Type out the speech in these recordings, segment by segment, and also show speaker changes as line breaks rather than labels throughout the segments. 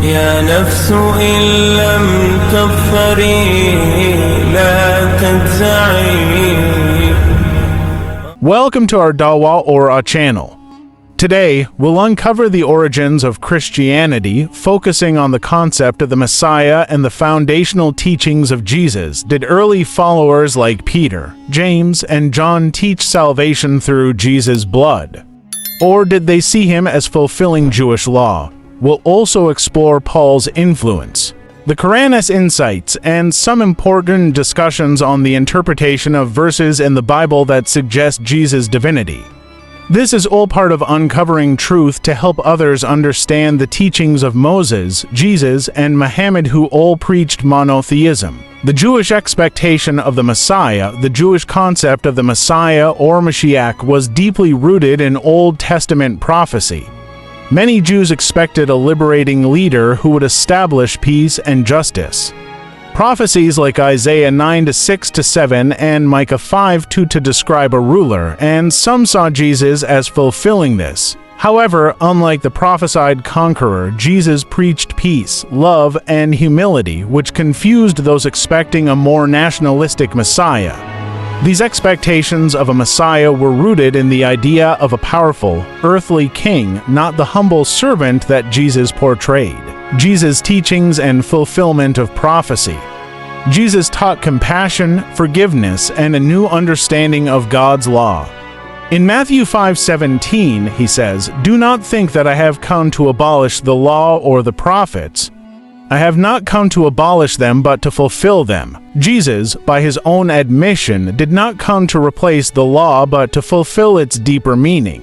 يا نفس إن لم تظفري لا تجزعي.
Welcome to our Daawaa or our channel. Today, we'll uncover the origins of Christianity, focusing on the concept of the Messiah and the foundational teachings of Jesus. Did early followers like Peter, James, and John teach salvation through Jesus' blood? Or did they see him as fulfilling Jewish law? We'll also explore Paul's influence, the Qur'anic insights, and some important discussions on the interpretation of verses in the Bible that suggest Jesus' divinity. This is all part of uncovering truth to help others understand the teachings of Moses, Jesus, and Muhammad, who all preached monotheism. The Jewish expectation of the Messiah, the Jewish concept of the Messiah or Mashiach, was deeply rooted in Old Testament prophecy. Many Jews expected a liberating leader who would establish peace and justice. Prophecies like Isaiah 9:6-7 and Micah 5:2 to describe a ruler, and some saw Jesus as fulfilling this. However, unlike the prophesied conqueror, Jesus preached peace, love, and humility, which confused those expecting a more nationalistic Messiah. These expectations of a Messiah were rooted in the idea of a powerful, earthly king, not the humble servant that Jesus portrayed. Jesus' teachings and fulfillment of prophecy. Jesus taught compassion, forgiveness, and a new understanding of God's law. In Matthew 5:17, he says, "Do not think that I have come to abolish the law or the prophets. I have not come to abolish them, but to fulfill them." Jesus, by his own admission, did not come to replace the law, but to fulfill its deeper meaning.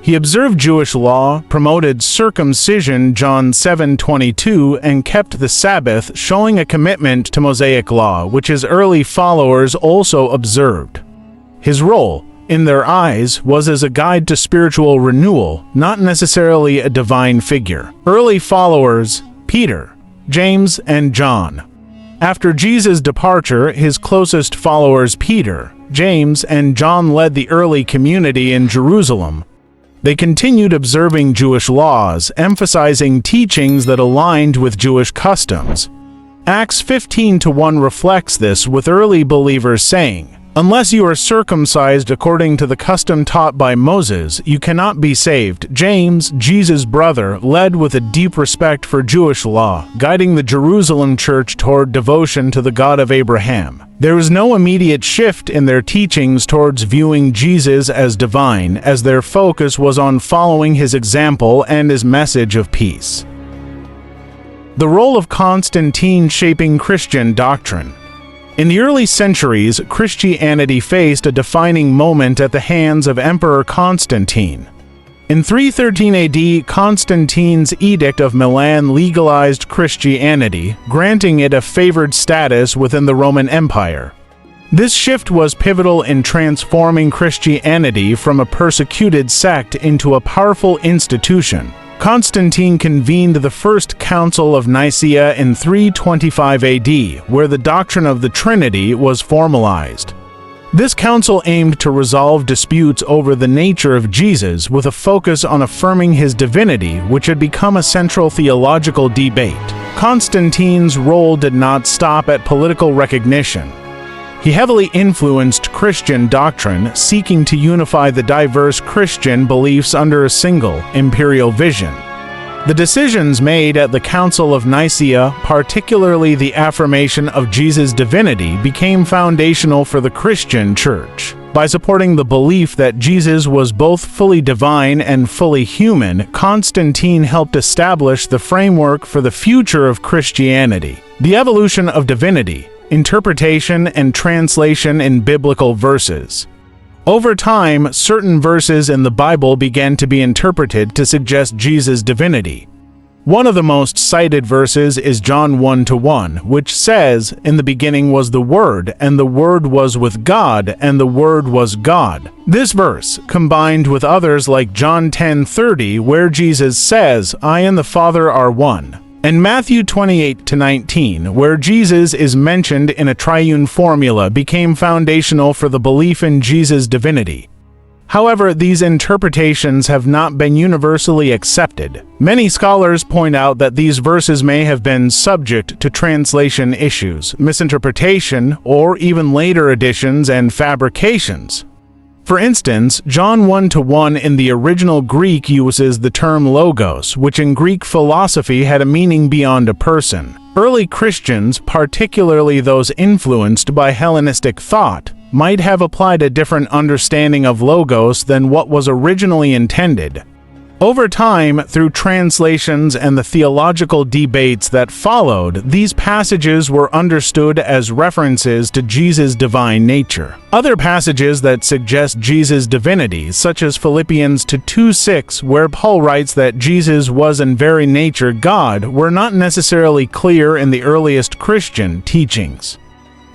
He observed Jewish law, promoted circumcision, John 7:22, and kept the Sabbath, showing a commitment to Mosaic law, which his early followers also observed. His role, in their eyes, was as a guide to spiritual renewal, not necessarily a divine figure. Early followers: Peter, James, and John. After Jesus' departure, his closest followers Peter, James, and John led the early community in Jerusalem. They continued observing Jewish laws, emphasizing teachings that aligned with Jewish customs. Acts 15:1 reflects this, with early believers saying, "Unless you are circumcised according to the custom taught by Moses, you cannot be saved." James, Jesus' brother, led with a deep respect for Jewish law, guiding the Jerusalem church toward devotion to the God of Abraham. There was no immediate shift in their teachings towards viewing Jesus as divine, as their focus was on following his example and his message of peace. The role of Constantine shaping Christian doctrine. In the early centuries, Christianity faced a defining moment at the hands of Emperor Constantine. In 313 AD, Constantine's Edict of Milan legalized Christianity, granting it a favored status within the Roman Empire. This shift was pivotal in transforming Christianity from a persecuted sect into a powerful institution. Constantine convened the First Council of Nicaea in 325 AD, where the doctrine of the Trinity was formalized. This council aimed to resolve disputes over the nature of Jesus, with a focus on affirming his divinity, which had become a central theological debate. Constantine's role did not stop at political recognition. He heavily influenced Christian doctrine, seeking to unify the diverse Christian beliefs under a single, imperial vision. The decisions made at the Council of Nicaea, particularly the affirmation of Jesus' divinity, became foundational for the Christian Church. By supporting the belief that Jesus was both fully divine and fully human, Constantine helped establish the framework for the future of Christianity. The evolution of divinity, interpretation, and translation in biblical verses. Over time, certain verses in the Bible began to be interpreted to suggest Jesus' divinity. One of the most cited verses is John 1:1, which says, "In the beginning was the Word, and the Word was with God, and the Word was God." This verse, combined with others like John 10:30, where Jesus says, "I and the Father are one," and Matthew 28-19, where Jesus is mentioned in a triune formula, became foundational for the belief in Jesus' divinity. However, these interpretations have not been universally accepted. Many scholars point out that these verses may have been subject to translation issues, misinterpretation, or even later additions and fabrications. For instance, John 1:1 in the original Greek uses the term logos, which in Greek philosophy had a meaning beyond a person. Early Christians, particularly those influenced by Hellenistic thought, might have applied a different understanding of logos than what was originally intended. Over time, through translations and the theological debates that followed, these passages were understood as references to Jesus' divine nature. Other passages that suggest Jesus' divinity, such as Philippians 2:6, where Paul writes that Jesus was in very nature God, were not necessarily clear in the earliest Christian teachings.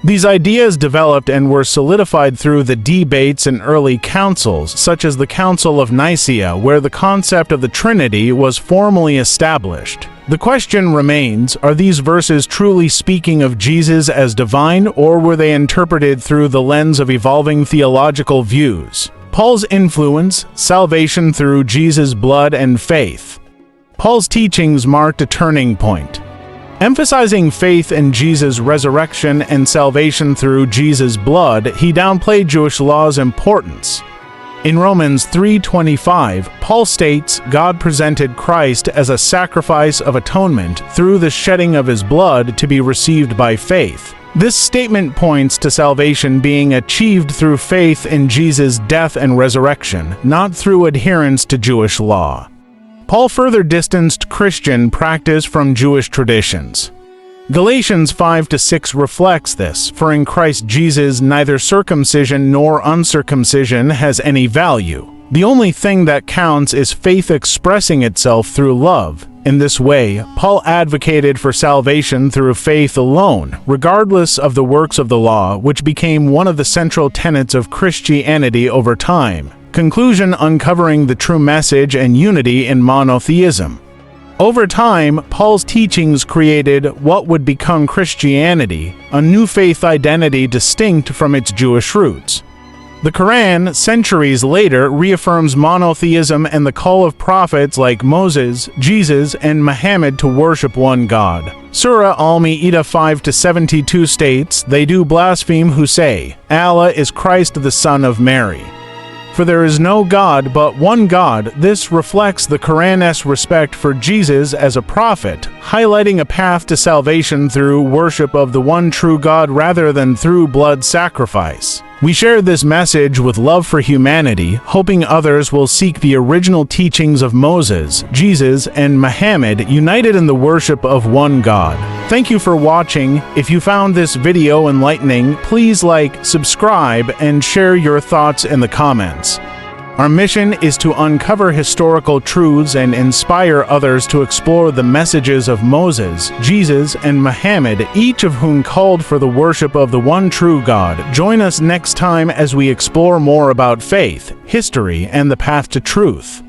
These ideas developed and were solidified through the debates in early councils, such as the Council of Nicaea, where the concept of the Trinity was formally established. The question remains, are these verses truly speaking of Jesus as divine, or were they interpreted through the lens of evolving theological views? Paul's influence, salvation through Jesus' blood and faith. Paul's teachings marked a turning point. Emphasizing faith in Jesus' resurrection and salvation through Jesus' blood, he downplayed Jewish law's importance. In Romans 3:25, Paul states God presented Christ as a sacrifice of atonement through the shedding of his blood to be received by faith. This statement points to salvation being achieved through faith in Jesus' death and resurrection, not through adherence to Jewish law. Paul further distanced Christian practice from Jewish traditions. Galatians 5-6 reflects this, for in Christ Jesus neither circumcision nor uncircumcision has any value. The only thing that counts is faith expressing itself through love. In this way, Paul advocated for salvation through faith alone, regardless of the works of the law, which became one of the central tenets of Christianity over time. Conclusion: uncovering the true message and unity in monotheism. Over time, Paul's teachings created what would become Christianity, a new faith identity distinct from its Jewish roots. The Quran, centuries later, reaffirms monotheism and the call of prophets like Moses, Jesus, and Muhammad to worship one God. Surah Al-Ma'idah 5-72 states, "They do blaspheme who say, Allah is Christ the Son of Mary. For there is no God but one God." This reflects the Qur'an's respect for Jesus as a prophet, highlighting a path to salvation through worship of the one true God rather than through blood sacrifice. We share this message with love for humanity, hoping others will seek the original teachings of Moses, Jesus, and Muhammad, united in the worship of one God. Thank you for watching. If you found this video enlightening, please like, subscribe, and share your thoughts in the comments. Our mission is to uncover historical truths and inspire others to explore the messages of Moses, Jesus, and Muhammad, each of whom called for the worship of the one true God. Join us next time as we explore more about faith, history, and the path to truth.